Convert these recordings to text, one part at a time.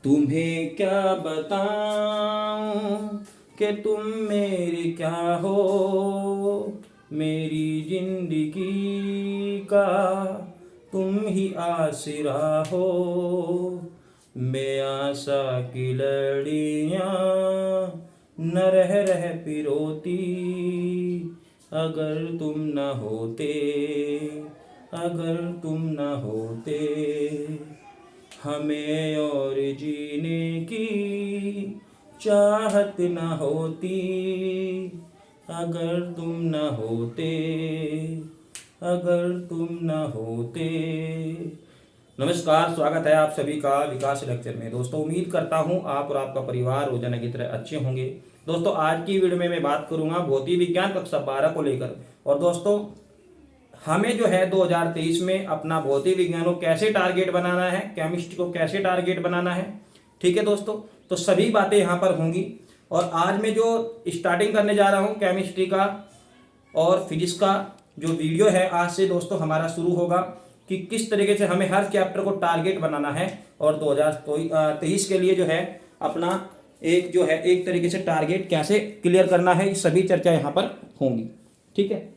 तुम्हें क्या बताऊं कि तुम मेरी क्या हो, मेरी जिंदगी का तुम ही आसरा हो। मैं आशा की लड़ियां न रह रह पिरोती, अगर तुम न होते, अगर तुम न होते। हमें और जीने की चाहत न होती, अगर तुम न होते, अगर तुम न होते। नमस्कार, स्वागत है आप सभी का विकास लेक्चर में। दोस्तों, उम्मीद करता हूं आप और आपका परिवार रोजाना की तरह अच्छे होंगे। दोस्तों, आज की वीडियो में मैं बात करूंगा भौतिक विज्ञान कक्षा 12 को लेकर। और दोस्तों, हमें जो है 2023 में अपना भौतिक विज्ञान को कैसे टारगेट बनाना है, केमिस्ट्री को कैसे टारगेट बनाना है। ठीक है दोस्तों, तो सभी बातें यहाँ पर होंगी। और आज मैं जो स्टार्टिंग करने जा रहा हूँ केमिस्ट्री का और फिजिक्स का जो वीडियो है, आज से दोस्तों हमारा शुरू होगा कि किस तरीके से हमें हर चैप्टर को टारगेट बनाना है और 2023 के लिए जो है अपना एक तरीके से टारगेट कैसे क्लियर करना है, ये सभी चर्चा यहाँ पर होंगी। ठीक है,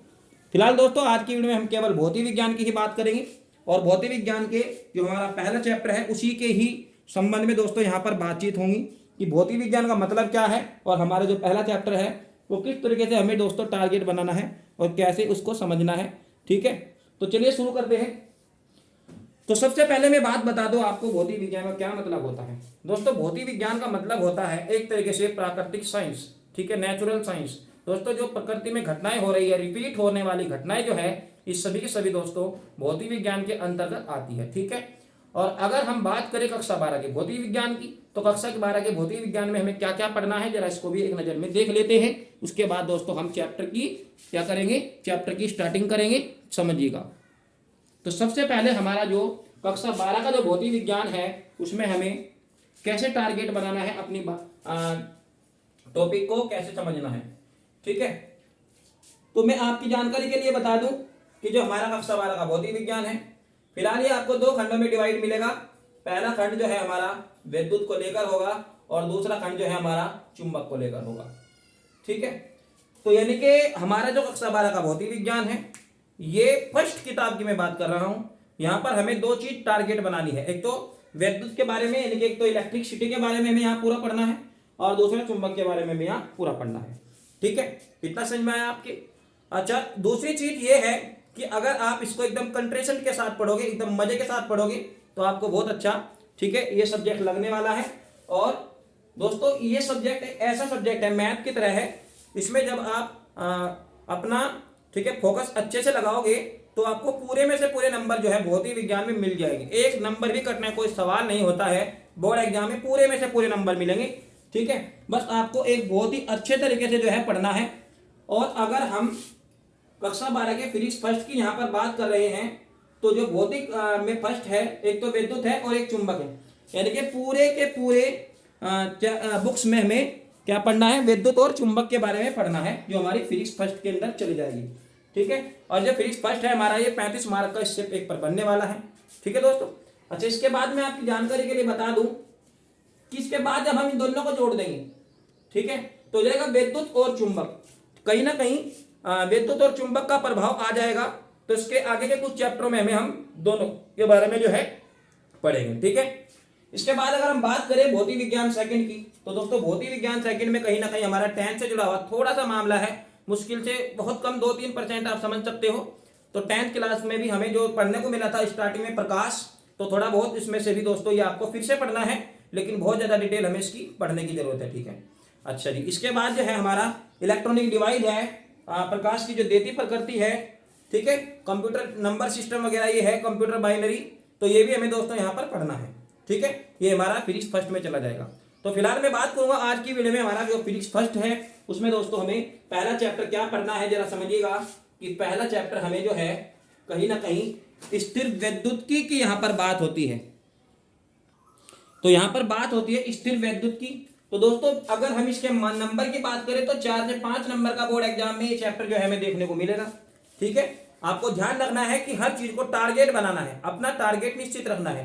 फिलहाल दोस्तों आज की वीडियो में हम केवल भौतिक विज्ञान की ही बात करेंगे और भौतिक विज्ञान के जो हमारा पहला चैप्टर है उसी के ही संबंध में दोस्तों यहाँ पर बातचीत होंगी कि भौतिक विज्ञान का मतलब क्या है और हमारा जो पहला चैप्टर है वो किस तरीके से हमें दोस्तों टारगेट बनाना है और कैसे उसको समझना है। ठीक है, तो चलिए शुरू करते हैं। तो सबसे पहले मैं बात बता दूं आपको भौतिक विज्ञान का क्या मतलब होता है। दोस्तों, भौतिक विज्ञान का मतलब होता है एक तरीके से प्राकृतिक साइंस। ठीक है, नेचुरल साइंस। दोस्तों, जो प्रकृति में घटनाएं हो रही है, रिपीट होने वाली घटनाएं जो है, इस सभी की सभी दोस्तों भौतिक विज्ञान के अंतर्गत आती है। ठीक है, और अगर हम बात करें कक्षा 12 के भौतिक विज्ञान की, तो कक्षा 12 के भौतिक विज्ञान में हमें क्या क्या पढ़ना है, जरा इसको भी एक नजर में देख लेते हैं। उसके बाद दोस्तों हम चैप्टर की क्या करेंगे, चैप्टर की स्टार्टिंग करेंगे, समझिएगा। तो सबसे पहले हमारा जो कक्षा 12 का जो भौतिक विज्ञान है उसमें हमें कैसे टारगेट बनाना है, अपनी टॉपिक को कैसे समझना है। ठीक है, तो मैं आपकी जानकारी के लिए बता दूं कि जो हमारा कक्षा 12 का भौतिक विज्ञान है, फिलहाल ये आपको दो खंडों में डिवाइड मिलेगा। पहला खंड जो है हमारा विद्युत को लेकर होगा और दूसरा खंड जो है हमारा चुंबक को लेकर होगा। ठीक है, तो यानी कि हमारा जो कक्षा 12 का भौतिक विज्ञान है, ये फर्स्ट किताब की मैं बात कर रहा हूं। यहाँ पर हमें दो चीज टारगेट बनानी है, एक तो विद्युत के बारे में, यानी कि एक तो इलेक्ट्रिसिटी के बारे में हमें यहाँ पूरा पढ़ना है और दूसरा चुंबक के बारे में हमें यहाँ पूरा पढ़ना है। ठीक है, इतना समझ में आया आपके। अच्छा, दूसरी चीज ये है कि अगर आप इसको एकदम कंट्रेशन के साथ पढ़ोगे, एकदम मजे के साथ पढ़ोगे, तो आपको बहुत अच्छा, ठीक है, ये सब्जेक्ट लगने वाला है। और दोस्तों, ये सब्जेक्ट एक ऐसा सब्जेक्ट है, मैथ की तरह है। इसमें जब आप अपना, ठीक है, फोकस अच्छे से लगाओगे तो आपको पूरे में से पूरे नंबर जो है भौतिक विज्ञान में मिल जाएंगे। एक नंबर भी कटना कोई सवाल नहीं होता है बोर्ड एग्जाम में, पूरे में से पूरे नंबर मिलेंगे। ठीक है, बस आपको एक बहुत ही अच्छे तरीके से जो है पढ़ना है। और अगर हम कक्षा 12 के फिजिक्स फर्स्ट की यहाँ पर बात कर रहे हैं, तो जो भौतिक में फर्स्ट है, एक तो विद्युत है और एक चुंबक है, यानी कि पूरे के पूरे बुक्स में हमें क्या पढ़ना है, विद्युत और चुंबक के बारे में पढ़ना है, जो हमारी फिजिक्स फर्स्ट के अंदर चली जाएगी। ठीक है, और जो फिजिक्स फर्स्ट है हमारा, ये 35 मार्क का इससे पेपर बनने वाला है। ठीक है दोस्तों। अच्छा, इसके बाद मैं आपकी जानकारी के लिए बता दूं कि इसके बाद जब हम इन दोनों को जोड़ देंगे, ठीक है, तो हो जाएगा विद्युत और चुंबक। कहीं ना कहीं विद्युत और चुंबक का प्रभाव आ जाएगा, तो इसके आगे के कुछ चैप्टरों में हमें हम दोनों के बारे में जो है पढ़ेंगे। ठीक है, इसके बाद अगर हम बात करें भौतिक विज्ञान सेकंड की, तो दोस्तों भौतिक विज्ञान सेकंड में कहीं ना कहीं हमारा 10th से जुड़ा हुआ थोड़ा सा मामला है, मुश्किल से बहुत कम 2-3% आप समझ सकते हो। तो 10th क्लास में भी हमें जो पढ़ने को मिला था स्टार्टिंग में प्रकाश, तो थोड़ा बहुत इसमें से भी दोस्तों ये आपको फिर से पढ़ना है, लेकिन बहुत ज्यादा डिटेल हमें इसकी पढ़ने की जरूरत है। ठीक है, अच्छा जी, इसके बाद जो है हमारा इलेक्ट्रॉनिक डिवाइस है, प्रकाश की जो देती प्रकृति है, ठीक है, कंप्यूटर नंबर सिस्टम वगैरह ये है, कंप्यूटर बाइनरी, तो ये भी हमें दोस्तों यहाँ पर पढ़ना है। ठीक है, ये हमारा फिजिक्स फर्स्ट में चला जाएगा। तो फिलहाल मैं बात करूंगा आज की वीडियो में हमारा जो फिजिक्स फर्स्ट है उसमें दोस्तों हमें पहला चैप्टर क्या पढ़ना है, जरा समझिएगा कि पहला चैप्टर हमें जो है कहीं ना कहीं स्थिर वैद्युतिकी की यहाँ पर बात होती है। तो यहाँ पर बात होती है स्थिर वैद्युतिकी। तो दोस्तों, अगर हम इसके नंबर की बात करें तो 4 से 5 नंबर का बोर्ड एग्जाम में ये चैप्टर जो है हमें देखने को मिलेगा। ठीक है, आपको ध्यान रखना है कि हर चीज को टारगेट बनाना है, अपना टारगेट निश्चित रखना है।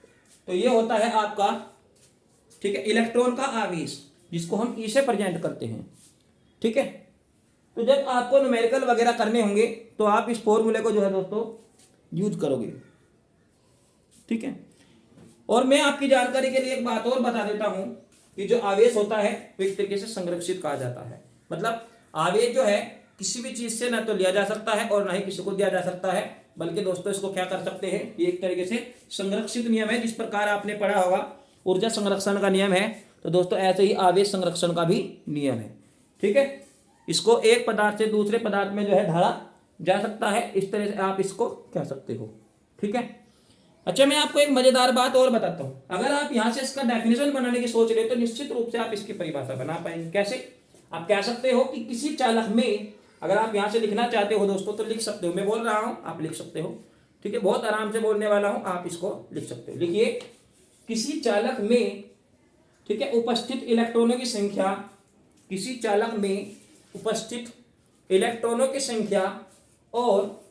तो ये होता है आपका, ठीक है, इलेक्ट्रॉन का आवेश। जिसको हम ई से प्रेजेंट करते हैं। ठीक है, तो जब आपको न्यूमेरिकल वगैरह करने होंगे तो आप इस फॉर्मूले को जो है दोस्तों यूज करोगे। ठीक है, और मैं आपकी जानकारी के लिए एक बात और बता देता हूं कि जो आवेश होता है वो एक तरीके से संरक्षित कहा जाता है। मतलब आवेश जो है किसी भी चीज से ना तो लिया जा सकता है और ना ही किसी को दिया जा सकता है, बल्कि दोस्तों इसको क्या कर सकते हैं, ये एक तरीके से संरक्षित नियम है। जिस प्रकार आपने पढ़ा होगा ऊर्जा संरक्षण का नियम है, तो दोस्तों ऐसे ही आवेश संरक्षण का भी नियम है। ठीक है, इसको एक पदार्थ से दूसरे पदार्थ में जो है ढाला जा सकता है, इस तरह से आप इसको कह सकते हो। ठीक है, अच्छा मैं आपको एक मजेदार बात और बताता हूं। अगर आप यहां से इसका डेफिनेशन बनाने की सोच रहे हो तो निश्चित रूप से आप इसकी परिभाषा बना पाएंगे। कैसे? आप कह सकते हो कि किसी चालक में, अगर आप यहां से लिखना चाहते हो दोस्तों तो लिख सकते हो, मैं बोल रहा हूं आप लिख सकते हो। ठीक है, बहुत आराम से बोलने वाला हूं, आप इसको लिख सकते हो। लिखिए, किसी चालक में, ठीक है, उपस्थित इलेक्ट्रॉनों की संख्या, किसी चालक में उपस्थित इलेक्ट्रॉनों की संख्या और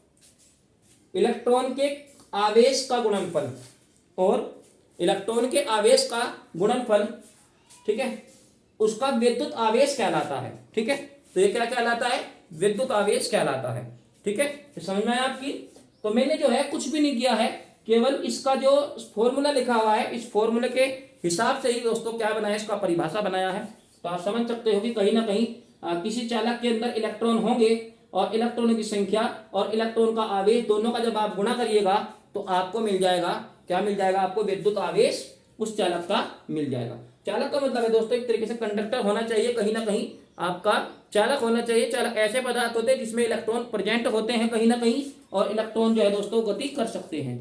इलेक्ट्रॉन के आवेश का गुणनफल, और इलेक्ट्रॉन के आवेश का गुणनफल, ठीक है, उसका विद्युत आवेश कहलाता है। ठीक है, तो ये क्या कहलाता है? विद्युत आवेश कहलाता है। ठीक है, तो समझ में आया आपकी? तो मैंने जो है कुछ भी नहीं किया है, केवल इसका जो फॉर्मूला लिखा हुआ है इस फॉर्मूले के हिसाब से ही दोस्तों क्या बनाया, इसका परिभाषा बनाया है। तो आप समझ सकते हो कि कहीं ना कहीं किसी चालक के अंदर इलेक्ट्रॉन होंगे और इलेक्ट्रॉनों की संख्या और इलेक्ट्रॉन का आवेश दोनों का जब आप गुणा करिएगा तो आपको मिल जाएगा, क्या मिल जाएगा आपको? विद्युत आवेश उस चालक का मिल जाएगा। चालक का मतलब है दोस्तों एक तरीके से कंडक्टर होना चाहिए, कहीं ना कहीं आपका चालक होना चाहिए। चालक ऐसे पदार्थ होते हैं जिसमें इलेक्ट्रॉन प्रेजेंट होते हैं कहीं ना कहीं, और इलेक्ट्रॉन जो है दोस्तों गति कर सकते हैं।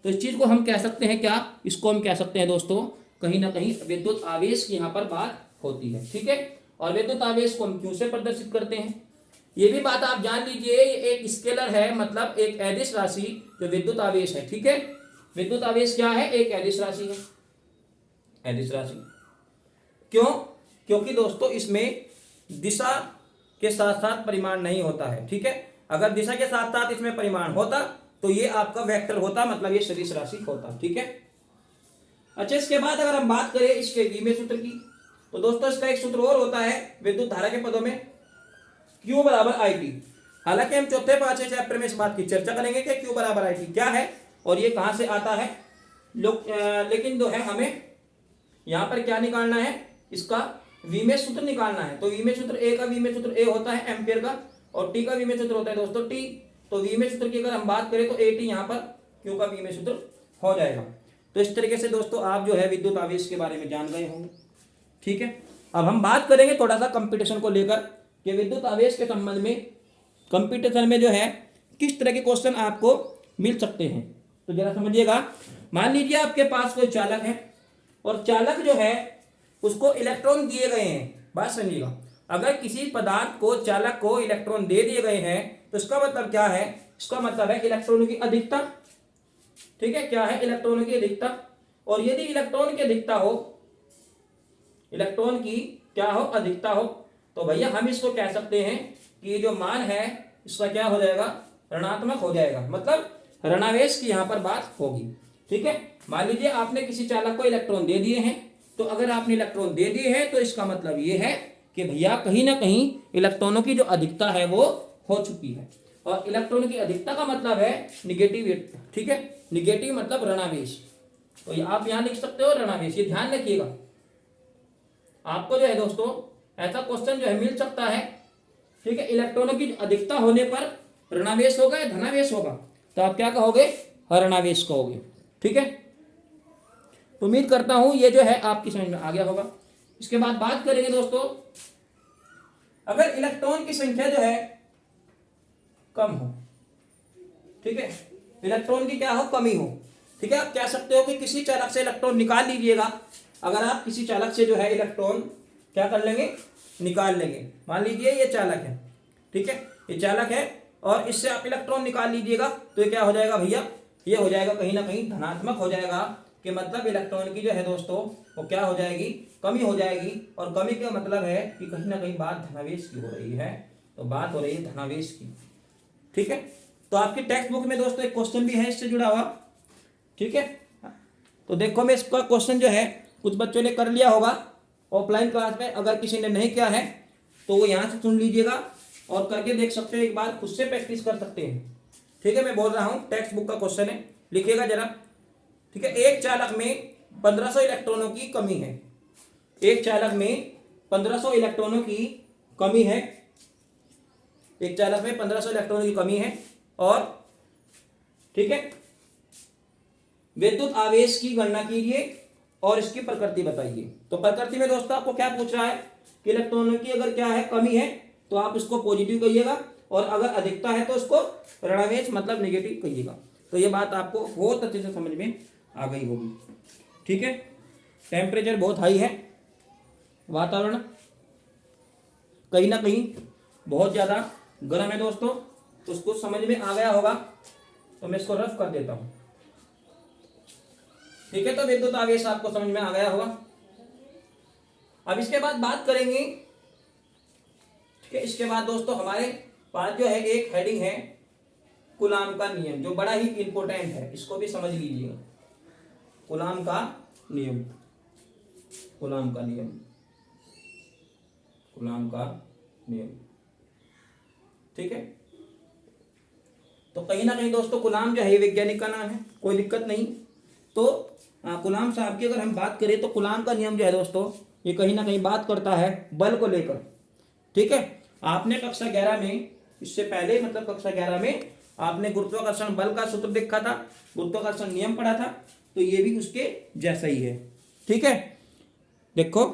तो इस चीज को हम कह सकते हैं क्या? इसको हम कह सकते हैं दोस्तों कहीं ना कहीं विद्युत आवेश की यहाँ पर बात होती है। ठीक है, और विद्युत आवेश को हम क्यों से प्रदर्शित करते हैं, ये भी बात आप जान लीजिए। एक स्केलर है, मतलब एक अदिश राशि जो विद्युत आवेश है। ठीक है, विद्युत आवेश क्या है? एक अदिश राशि है, अदिश राशि। क्यों? क्योंकि दोस्तों इसमें दिशा के साथ साथ परिमाण नहीं होता है। ठीक है, अगर दिशा के साथ साथ इसमें परिमाण होता तो ये आपका वेक्टर होता, मतलब ये सदिश राशि होता। ठीक है, अच्छा इसके बाद अगर हम बात करें इसके विमेय सूत्र की, तो दोस्तों इसका एक सूत्र और होता है विद्युत धारा के पदों में, Q बराबर आई टी। हालांकि हम चौथे पांचवें चैप्टर में इस बात की चर्चा करेंगे कि Q बराबर आई टी क्या है और ये कहां से आता है। लेकिन जो है हमें यहां पर क्या निकालना है, इसका विमेय सूत्र निकालना है। तो विमेय सूत्र ए का विमेय सूत्र ए होता है एम्पियर का, और टी का विमेय सूत्र होता है दोस्तों टी। तो विमेय सूत्र की अगर हम बात करें तो ए टी यहाँ पर Q का विमेय सूत्र हो जाएगा। तो इस तरीके से दोस्तों आप जो है विद्युत आवेश के बारे में जान गए होंगे। ठीक है, अब हम बात करेंगे थोड़ा सा कंपटीशन को लेकर कि विद्युत आवेश के संबंध में कंपटीशन में जो है किस तरह के क्वेश्चन आपको मिल सकते हैं। तो जरा समझिएगा, मान लीजिए आपके पास कोई चालक है और चालक जो है उसको इलेक्ट्रॉन दिए गए हैं। बात समझिएगा, अगर किसी पदार्थ को चालक को इलेक्ट्रॉन दे दिए गए हैं तो इसका मतलब क्या है? इसका मतलब है इलेक्ट्रॉनों की अधिकता। ठीक है, क्या है? इलेक्ट्रॉनों की अधिकता। और यदि इलेक्ट्रॉन की अधिकता हो, इलेक्ट्रॉन की क्या हो? अधिकता हो, तो भैया हम इसको कह सकते हैं कि जो मान है इसका क्या हो जाएगा? ऋणात्मक हो जाएगा, मतलब ऋणावेश की यहां पर बात होगी। ठीक है, मान लीजिए आपने किसी चालक को इलेक्ट्रॉन दे दिए हैं, तो अगर आपने इलेक्ट्रॉन दे दिए हैं तो इसका मतलब ये है कि भैया कहीं ना कहीं इलेक्ट्रॉनों की जो अधिकता है वो हो चुकी है। और इलेक्ट्रॉनों की अधिकता का मतलब है निगेटिव। ठीक है, निगेटिव मतलब ऋणावेश। तो ये आप यहां लिख सकते हो ऋणावेश, ये ध्यान रखिएगा। आपको जो है दोस्तों ऐसा क्वेश्चन जो है मिल सकता है। ठीक है, इलेक्ट्रॉनों की अधिकता होने पर ऋणावेश होगा या धनावेश होगा, तो आप क्या कहोगे? ऋणावेश कहोगे। ठीक है, तो उम्मीद करता हूं ये जो है आपकी समझ में आ गया होगा। इसके बाद बात करेंगे दोस्तों, अगर इलेक्ट्रॉन की संख्या जो है कम हो, ठीक है, इलेक्ट्रॉन की क्या हो? कमी हो। ठीक है, आप कह सकते हो कि किसी चालक से इलेक्ट्रॉन निकाल लीजिएगा। अगर आप किसी चालक से जो है इलेक्ट्रॉन क्या कर लेंगे? निकाल लेंगे। मान लीजिए ये चालक है, ठीक है, ये चालक है और इससे आप इलेक्ट्रॉन निकाल लीजिएगा, तो ये क्या हो जाएगा भैया? ये हो जाएगा कहीं ना कहीं धनात्मक हो जाएगा, कि मतलब इलेक्ट्रॉन की जो है दोस्तों वो क्या हो जाएगी? कमी हो जाएगी। और कमी का मतलब है कि कहीं ना कहीं बात धनावेश की हो रही है, तो बात हो रही है धनावेश की। ठीक है, तो आपकी टेक्स्ट बुक में दोस्तों एक क्वेश्चन भी है इससे जुड़ा हुआ। ठीक है, तो देखो मैं इसका क्वेश्चन जो है कुछ बच्चों ने कर लिया होगा, ऑफलाइन क्लास में अगर किसी ने नहीं किया है तो वो यहाँ से सुन लीजिएगा और करके देख सकते हैं, एक बार खुद से प्रैक्टिस कर सकते हैं। ठीक है, मैं बोल रहा हूँ टेक्स्ट बुक का क्वेश्चन है, लिखिएगा जरा। ठीक है, एक चालक में 1500 इलेक्ट्रॉनों की कमी है। एक चालक में 1500 इलेक्ट्रॉनों की कमी है। एक चालक में 1500 इलेक्ट्रॉनों की कमी है और ठीक है, विद्युत आवेश की गणना कीजिए और इसकी प्रकृति बताइए। तो प्रकृति में दोस्तों आपको क्या पूछ रहा है कि इलेक्ट्रॉनों की अगर क्या है कमी है तो आप इसको पॉजिटिव कहिएगा और अगर अधिकता है तो उसको ऋणावेश मतलब नेगेटिव कहिएगा। तो ये बात आपको बहुत अच्छे से समझ में आ गई होगी। ठीक है, टेम्परेचर बहुत हाई है, वातावरण कहीं ना कहीं बहुत ज़्यादा गर्म है दोस्तों, तो उसको समझ में आ गया होगा। तो मैं इसको रफ कर देता हूँ। ठीक है, तो विद्युत आवेश आपको समझ में आ गया होगा। अब इसके बाद बात करेंगे। ठीक है, इसके बाद दोस्तों हमारे पास जो है एक हेडिंग है कूलाम का नियम, जो बड़ा ही इंपॉर्टेंट है, इसको भी समझ लीजिएगा। कूलाम का नियम, कूलाम का नियम, कूलाम का नियम। ठीक है, तो कहीं ना कहीं दोस्तों कूलाम जो है वैज्ञानिक का नाम है, कोई दिक्कत नहीं। तो कूलाम साहब की अगर हम बात करें तो कूलाम का नियम जो है दोस्तों ये कहीं ना कहीं बात करता है बल को लेकर। ठीक है, आपने कक्षा 11 में, इससे पहले मतलब कक्षा 11 में आपने गुरुत्वाकर्षण बल का सूत्र देखा था, गुरुत्वाकर्षण नियम पढ़ा था, तो ये भी उसके जैसा ही है। ठीक है, देखो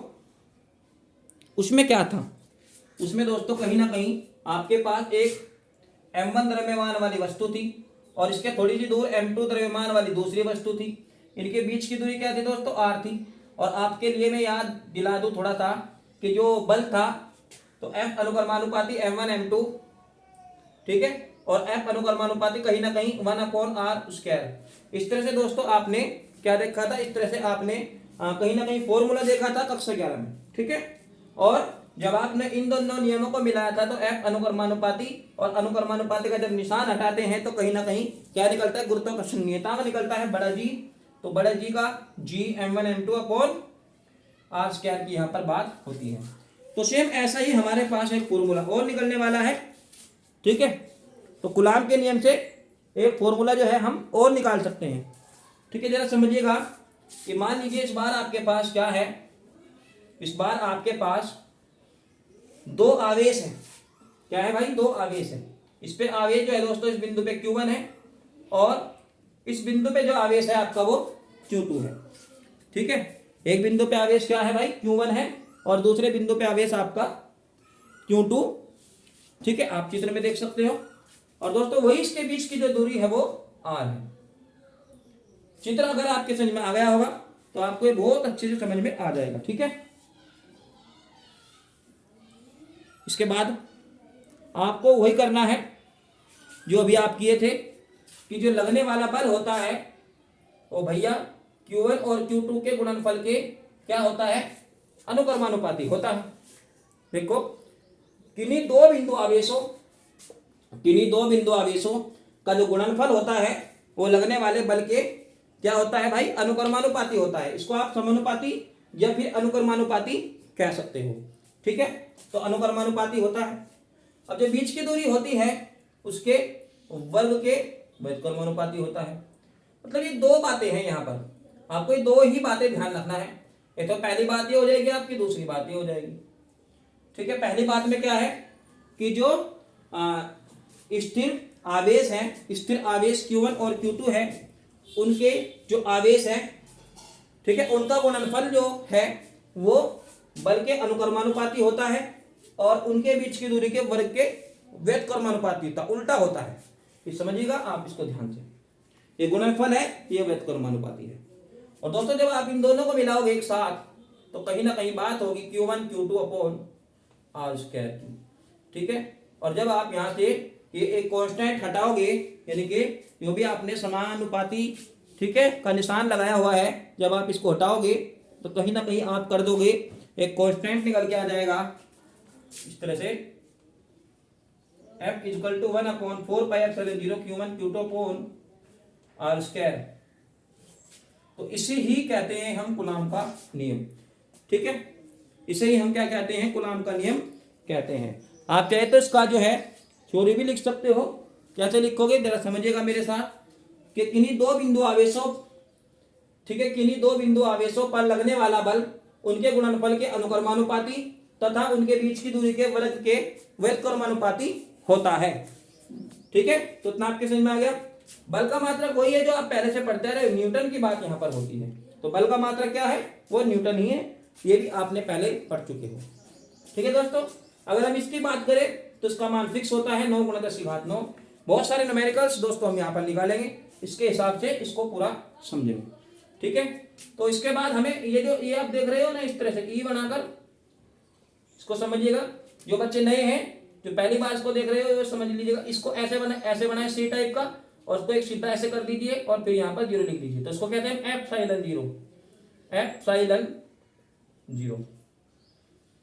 उसमें क्या था, उसमें दोस्तों कहीं ना कहीं आपके पास एक m1 द्रव्यमान वाली वस्तु थी और इसके थोड़ी सी दूर m2 द्रव्यमान वाली दूसरी वस्तु थी। इनके बीच की दूरी क्या थी दोस्तों, r थी। और आपके लिए मैं याद दिला दूं थोड़ा सा कि जो बल था तो F अनुक्रमानुपाती m1 m2, ठीक है, और F अनुक्रमानुपाती कहीं ना कहीं 1/r²। इस तरह से दोस्तों आपने क्या देखा था, इस तरह से आपने कहीं ना कहीं फॉर्मूला देखा था कक्षा 11 में। ठीक है, और जब आपने इन दोनों नियमों को मिलाया था तो F अनुक्रमानुपाती और अनुक्रमानुपाती का जब निशान हटाते हैं तो कहीं ना कहीं क्या निकलता है, गुरुत्वाकर्षण नियतांक निकलता है बड़ा जी। तो बड़ा जी का G m1 m2/r² की यहाँ पर बात होती है। तो सेम ऐसा ही हमारे पास एक फॉर्मूला और निकलने वाला है। ठीक है, तो कूलाम के नियम से एक फॉर्मूला जो है हम और निकाल सकते हैं। ठीक है, जरा समझिएगा कि मान लीजिए इस बार आपके पास क्या है, इस बार आपके पास दो आवेश है। क्या है भाई, दो आवेश है। इस पे आवेश जो है दोस्तों इस बिंदु पे Q1 है और इस बिंदु पे जो आवेश है आपका वो Q2 है। ठीक है, एक बिंदु पे आवेश क्या है भाई, Q1 है और दूसरे बिंदु पे आवेश आपका Q2। ठीक है, आप चित्र में देख सकते हो। और दोस्तों वही इसके बीच की जो दूरी है वो r है। चित्र अगर आपके समझ में आ गया होगा तो आपको ये बहुत अच्छे से समझ में आ जाएगा। ठीक है, इसके बाद आपको वही करना है जो अभी आप किए थे कि जो लगने वाला बल होता है वो भैया Q1 और Q2 के गुणनफल के क्या होता है, अनुक्रमानुपाती होता है। देखो किन्हीं दो बिंदु आवेशों का जो गुणनफल होता है वो लगने वाले बल के क्या होता है भाई, अनुक्रमानुपाती होता है। इसको आप समानुपाती या फिर अनुक्रमानुपाती कह सकते हो। ठीक है, तो अनुक्रमानुपाती होता है। अब जो बीच की दूरी होती है उसके वर्ग के व्युत्क्रमानुपाती होता है। मतलब ये दो बातें हैं यहाँ पर, आपको ये दो ही बातें ध्यान रखना है। ये तो पहली बात ये हो जाएगी आपकी, दूसरी बात ये हो जाएगी। ठीक है, पहली बात में क्या है कि जो स्थिर आवेश है, स्थिर आवेश Q1 और Q2 है, उनके जो आवेश है, ठीक है, उनका गुणनफल जो है वो बल के अनुक्रमानुपाती होता है और उनके बीच की दूरी के वर्ग के व्युत्क्रमानुपाती होता, उल्टा होता है। ये समझिएगा आप इसको ध्यान से, ये गुणनफल है, ये व्युत्क्रमानुपाती है। और दोस्तों जब आप इन दोनों को मिलाओगे एक साथ तो कहीं ना कहीं बात होगी Q1 Q2/r²। ठीक है, और जब आप यहाँ से ये एक कांस्टेंट हटाओगे, यानी कि जो भी आपने समानुपाती, ठीक है, का निशान लगाया हुआ है, जब आप इसको हटाओगे तो कहीं ना कहीं आप कर दोगे एक कांस्टेंट निकल के आ जाएगा इस तरह से, F = 1/4πε0 Q1 Q2/r²। तो इसे ही कहते हैं हम कूलाम का नियम। ठीक है, इसे ही हम क्या कहते हैं, कूलाम का नियम कहते हैं। आप चाहे तो इसका जो है थ्योरी भी लिख सकते हो। कैसे लिखोगे जरा समझिएगा मेरे साथ, कि किन्हीं दो बिंदु आवेशों, ठीक है, किन्हीं दो बिंदु आवेशों पर लगने वाला बल उनके गुणनफल के अनुक्रमानुपाती तथा उनके बीच की दूरी के वर्ग के व्युत्क्रमानुपाती होता है। ठीक है, तो इतना आपके समझ में आ गया। बल का मात्रक वही है जो आप पहले से पढ़ते रहे, न्यूटन की बात यहाँ पर होती है। तो बल का मात्रक क्या है, वो न्यूटन ही है, ये भी आपने पहले पढ़ चुके हो। ठीक है दोस्तों, अगर हम इसकी बात करें तो इसका मान फिक्स होता है 9 × 10⁹। बहुत सारे न्यूमेरिकल्स दोस्तों हम यहाँ पर निकालेंगे, इसके हिसाब से इसको पूरा समझेंगे। ठीक है, तो इसके बाद हमें ये आप देख रहे हो ना, इस तरह से ई बनाकर इसको समझिएगा। जो बच्चे नए हैं, जो पहली बार इसको देख रहे हो, समझ लीजिएगा। इसको ऐसे बनाए सी टाइप का, और उसको एक सीधा ऐसे कर दीजिए और फिर यहाँ पर 0 लिख दीजिए। तो इसको कहते हैं एप्सिलॉन जीरो।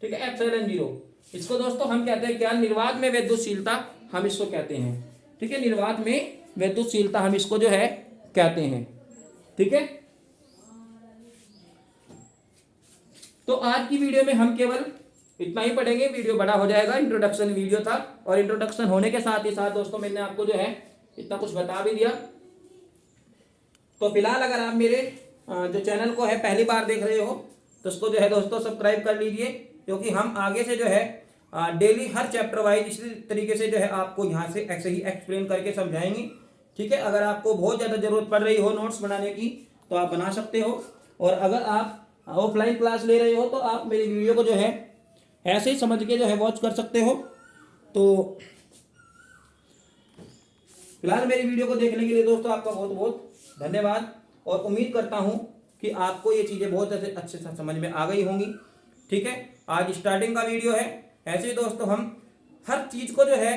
ठीक है, एप्सिलॉन जीरो। इसको दोस्तों हम कहते हैं क्या, निर्वात में वैद्युतशीलता हम इसको कहते हैं। ठीक है, निर्वात में वैद्युतशीलता हम इसको जो है कहते हैं। ठीक है, तो आज की वीडियो में हम केवल इतना ही पढ़ेंगे, वीडियो बड़ा हो जाएगा। इंट्रोडक्शन वीडियो था, और इंट्रोडक्शन होने के साथ ही साथ दोस्तों मैंने आपको जो है इतना कुछ बता भी दिया। तो फिलहाल अगर आप मेरे जो चैनल को है पहली बार देख रहे हो तो उसको जो है दोस्तों सब्सक्राइब कर लीजिए, क्योंकि हम आगे से जो है डेली हर चैप्टर वाइज इसी तरीके से जो है आपको यहाँ से ऐसे ही एक्सप्लेन करके समझाएंगे। ठीक है, अगर आपको बहुत ज़्यादा ज़रूरत पड़ रही हो नोट्स बनाने की तो आप बना सकते हो, और अगर आप ऑफलाइन क्लास ले रहे हो तो आप मेरी वीडियो को जो है ऐसे ही समझ के जो है वॉच कर सकते हो। तो फिलहाल मेरी वीडियो को देखने के लिए दोस्तों आपका बहुत बहुत धन्यवाद, और उम्मीद करता हूं कि आपको ये चीज़ें बहुत अच्छे से समझ में आ गई होंगी। ठीक है, आज स्टार्टिंग का वीडियो है। ऐसे ही दोस्तों हम हर चीज़ को जो है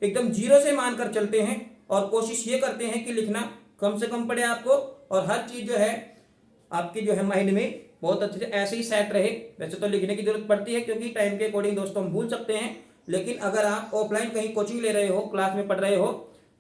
एकदम जीरो से मानकर चलते हैं, और कोशिश ये करते हैं कि लिखना कम से कम पड़े आपको, और हर चीज़ जो है आपकी जो है माइंड में बहुत अच्छे से ऐसे ही सेट रहे। वैसे तो लिखने की जरूरत पड़ती है, क्योंकि टाइम के अकॉर्डिंग दोस्तों हम भूल सकते हैं, लेकिन अगर आप ऑफलाइन कहीं कोचिंग ले रहे हो, क्लास में पढ़ रहे हो,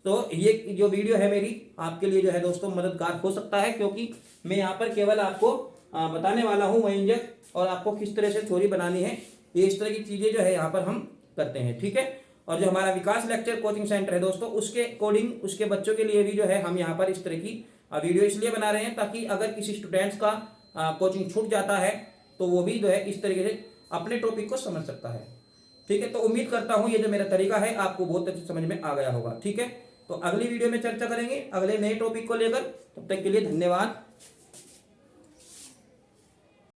तो ये जो वीडियो है मेरी आपके लिए जो है दोस्तों मददगार हो सकता है, क्योंकि मैं यहाँ पर केवल आपको बताने वाला हूँ व्यंजक, और आपको किस तरह से थ्योरी बनानी है, ये इस तरह की चीज़ें जो है यहाँ पर हम करते हैं। ठीक है, और जो हमारा विकास लेक्चर कोचिंग सेंटर है दोस्तों, उसके अकॉर्डिंग उसके बच्चों के लिए भी जो है हम यहाँ पर इस तरह की वीडियो इसलिए बना रहे हैं, ताकि अगर किसी स्टूडेंट्स का कोचिंग छूट जाता है तो वो भी जो है इस तरीके से अपने टॉपिक को समझ सकता है। ठीक है, तो उम्मीद करता हूँ ये जो मेरा तरीका है आपको बहुत अच्छे समझ में आ गया होगा। ठीक है, तो अगली वीडियो में चर्चा करेंगे अगले नए टॉपिक को लेकर। तब तक के लिए धन्यवाद।